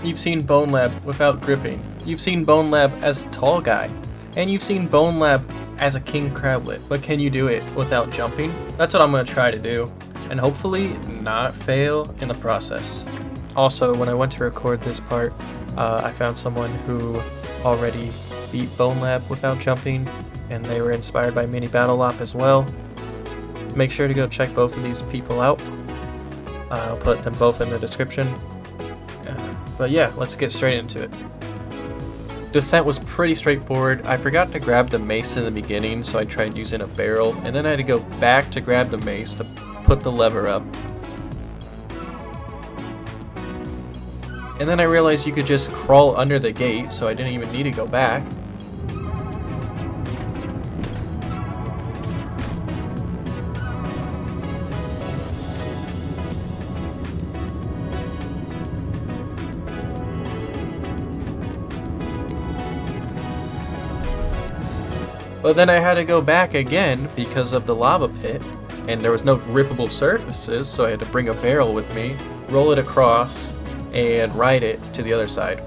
You've seen BONELAB without gripping. You've seen BONELAB as the tall guy. And you've seen BONELAB as a king crablet. But can you do it without jumping? That's what I'm going to try to do. And hopefully not fail in the process. Also, when I went to record this part, I found someone who already beat BONELAB without jumping. And they were inspired by Mini BONELAB as well. Make sure to go check both of these people out. I'll put them both in the description. But yeah, let's get straight into it. Descent was pretty straightforward. I forgot to grab the mace in the beginning, so I tried using a barrel, and then I had to go back to grab the mace to put the lever up. And then I realized you could just crawl under the gate, so I didn't even need to go back. But then I had to go back again because of the lava pit, and there was no grippable surfaces, so I had to bring a barrel with me, roll it across, and ride it to the other side.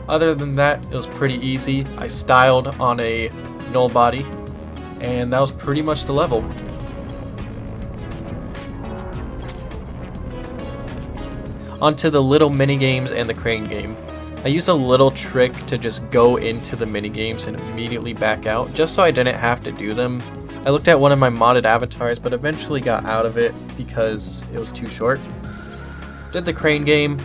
Other than that, it was pretty easy. I styled on a null body, and that was pretty much the level. Onto the little mini games and the crane game. I used a little trick to just go into the minigames and immediately back out, just so I didn't have to do them. I looked at one of my modded avatars, but eventually got out of it because it was too short. Did the crane game,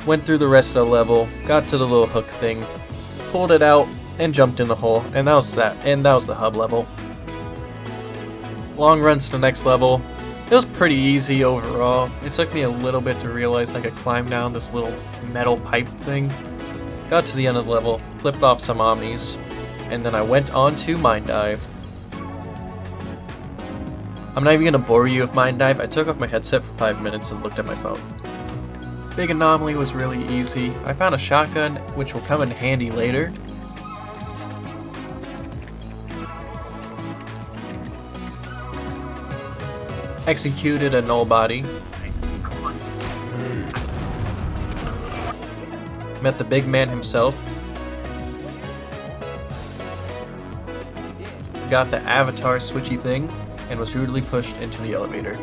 went through the rest of the level, got to the little hook thing, pulled it out, and jumped in the hole, and that was the hub level. Long runs to the next level. It was pretty easy overall. It took me a little bit to realize I could climb down this little metal pipe thing. Got to the end of the level, flipped off some omnis, and then I went on to Mine Dive. I'm not even going to bore you with Mine Dive. I took off my headset for 5 minutes and looked at my phone. Big Anomaly was really easy. I found a shotgun, which will come in handy later. Executed a null body. Met the big man himself. Got the avatar switchy thing and was rudely pushed into the elevator.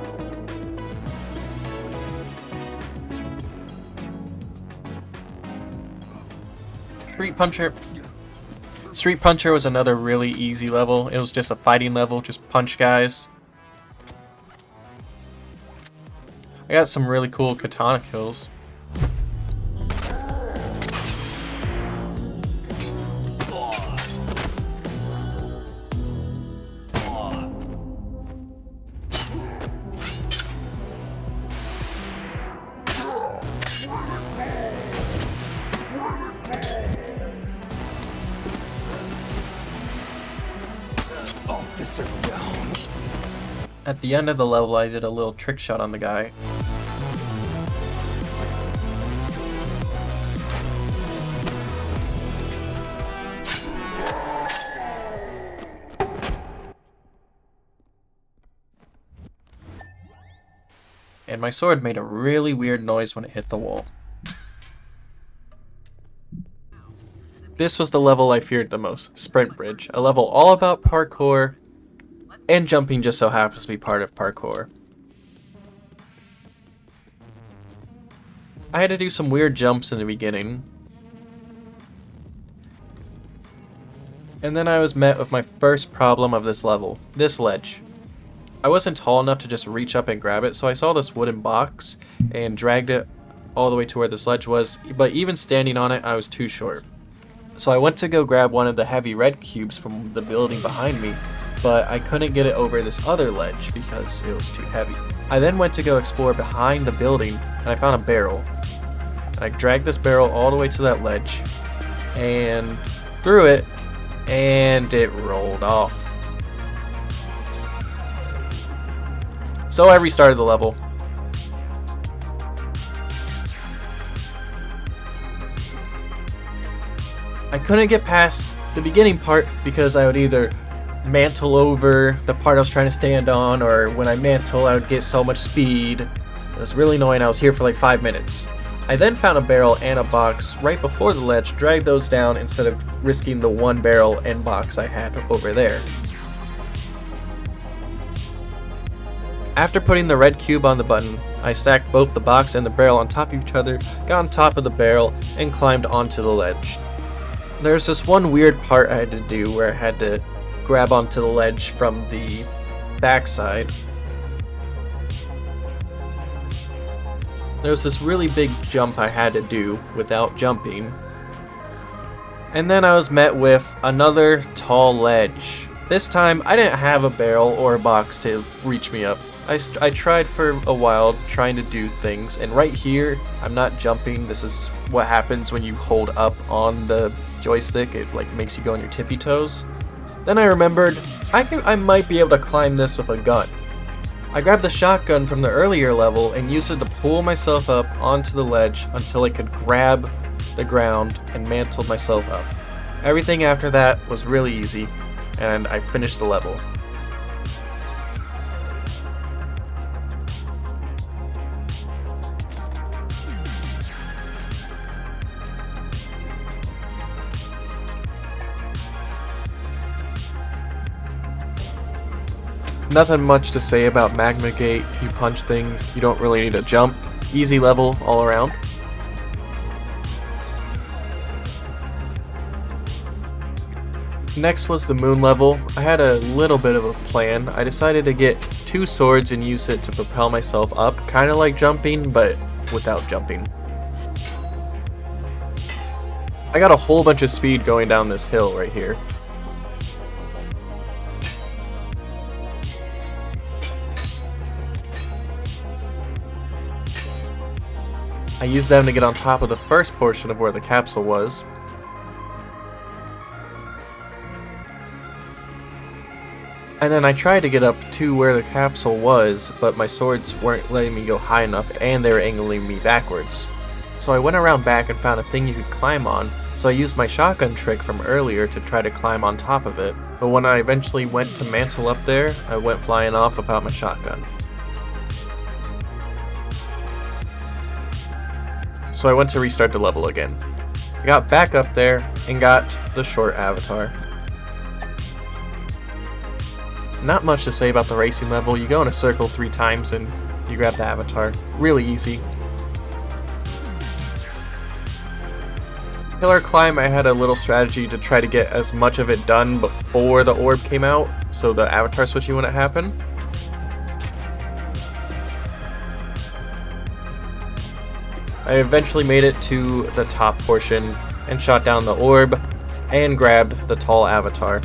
Street Puncher was another really easy level. It was just a fighting level, just punch guys. I got some really cool katana kills. At the end of the level, I did a little trick shot on the guy. And my sword made a really weird noise when it hit the wall. This was the level I feared the most, Sprint Bridge, a level all about parkour, and jumping just so happens to be part of parkour. I had to do some weird jumps in the beginning. And then I was met with my first problem of this level, this ledge. I wasn't tall enough to just reach up and grab it, so I saw this wooden box and dragged it all the way to where the ledge was, but even standing on it, I was too short. So I went to go grab one of the heavy red cubes from the building behind me, but I couldn't get it over this other ledge because it was too heavy. I then went to go explore behind the building, and I found a barrel. I dragged this barrel all the way to that ledge, and threw it, and it rolled off. So I restarted the level. I couldn't get past the beginning part because I would either mantle over the part I was trying to stand on, or when I mantle, I would get so much speed. It was really annoying. I was here for like 5 minutes. I then found a barrel and a box right before the ledge, dragged those down instead of risking the one barrel and box I had over there. After putting the red cube on the button, I stacked both the box and the barrel on top of each other, got on top of the barrel, and climbed onto the ledge. There's this one weird part I had to do where I had to grab onto the ledge from the backside. There was this really big jump I had to do without jumping. And then I was met with another tall ledge. This time I didn't have a barrel or a box to reach me up. I tried for a while trying to do things, and right here I'm not jumping. This is what happens when you hold up on the joystick. It like makes you go on your tippy toes. Then I remembered I might be able to climb this with a gun. I grabbed the shotgun from the earlier level and used it to pull myself up onto the ledge until I could grab the ground and mantled myself up. Everything after that was really easy, and I finished the level. Nothing much to say about Magma Gate. You punch things, you don't really need to jump. Easy level all around. Next was the moon level. I had a little bit of a plan. I decided to get 2 swords and use it to propel myself up, kind of like jumping, but without jumping. I got a whole bunch of speed going down this hill right here. I used them to get on top of the first portion of where the capsule was. And then I tried to get up to where the capsule was, but my swords weren't letting me go high enough and they were angling me backwards. So I went around back and found a thing you could climb on, so I used my shotgun trick from earlier to try to climb on top of it. But when I eventually went to mantle up there, I went flying off without my shotgun. So I went to restart the level again. I got back up there and got the short avatar. Not much to say about the racing level. You go in a circle 3 times and you grab the avatar. Really easy. Pillar climb, I had a little strategy to try to get as much of it done before the orb came out, so the avatar switching wouldn't happen. I eventually made it to the top portion and shot down the orb and grabbed the tall avatar.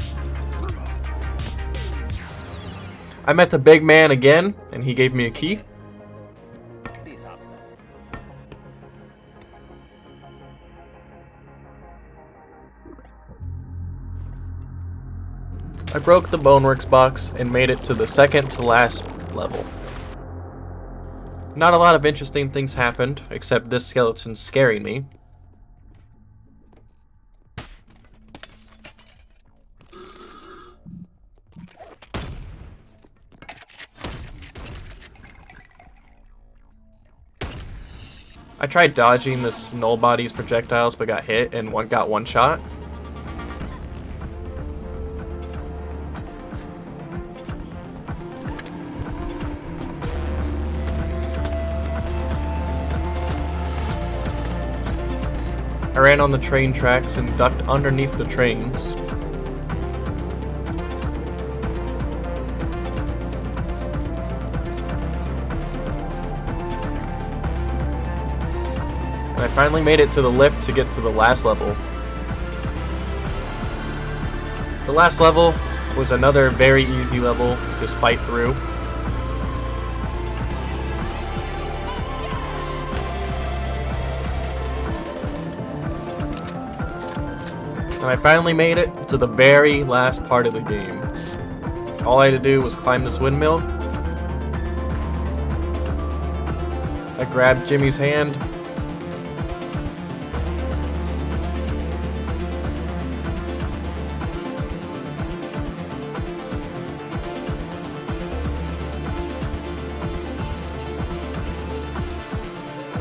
I met the big man again and he gave me a key. I broke the Boneworks box and made it to the second to last level. Not a lot of interesting things happened, except this skeleton scaring me. I tried dodging this null body's projectiles but got hit and got one shot. I ran on the train tracks and ducked underneath the trains. And I finally made it to the lift to get to the last level. The last level was another very easy level, just fight through. And I finally made it to the very last part of the game. All I had to do was climb this windmill. I grabbed Jimmy's hand.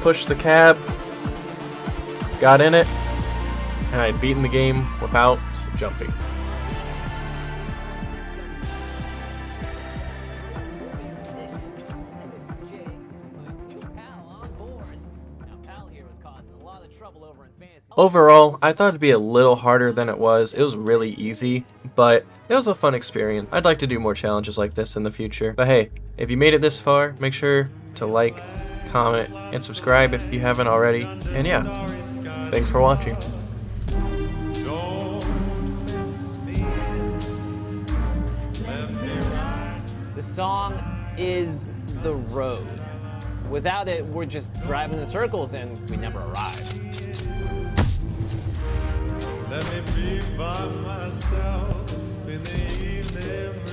pushed the cab, got in it, and I'd beaten the game without jumping. Overall, I thought it'd be a little harder than it was. It was really easy, but it was a fun experience. I'd like to do more challenges like this in the future. But hey, if you made it this far, make sure to like, comment, and subscribe if you haven't already. And yeah, thanks for watching. The song is the road. Without it, we're just driving in circles and we never arrive. Let me be by myself in the evening.